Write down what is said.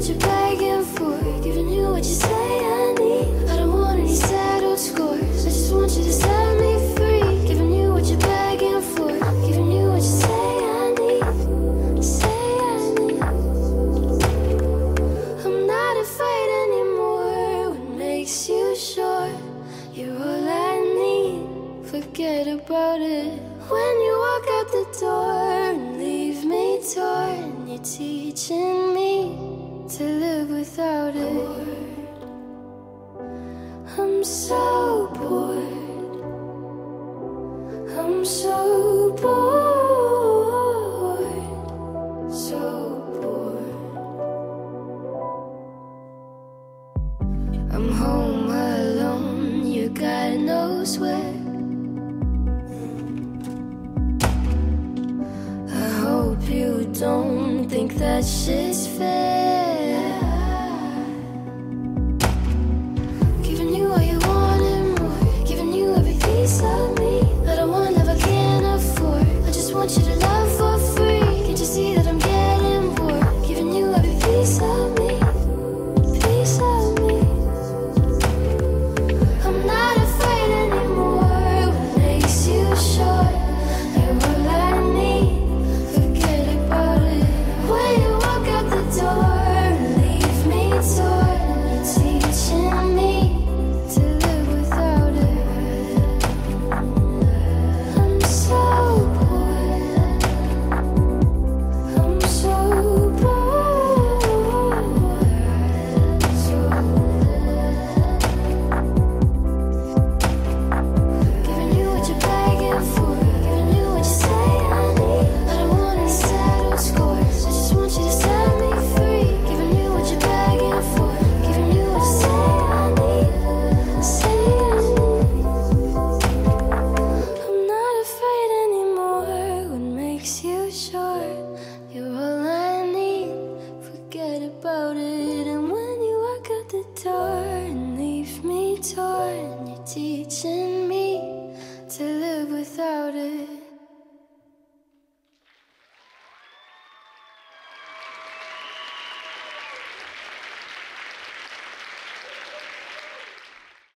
what you're begging for, giving you what you say I need. I don't want any settled scores, I just want you to set me free. Giving you what you're begging for, giving you what you say I need. Say I need. I'm not afraid anymore. What makes you sure you're all I need? Forget about it. When you walk out the door and leave me torn, you're teaching me to live without it. I'm so bored. I'm so bored. So bored. I'm home alone, you God knows where. I hope you don't think that shit's fair.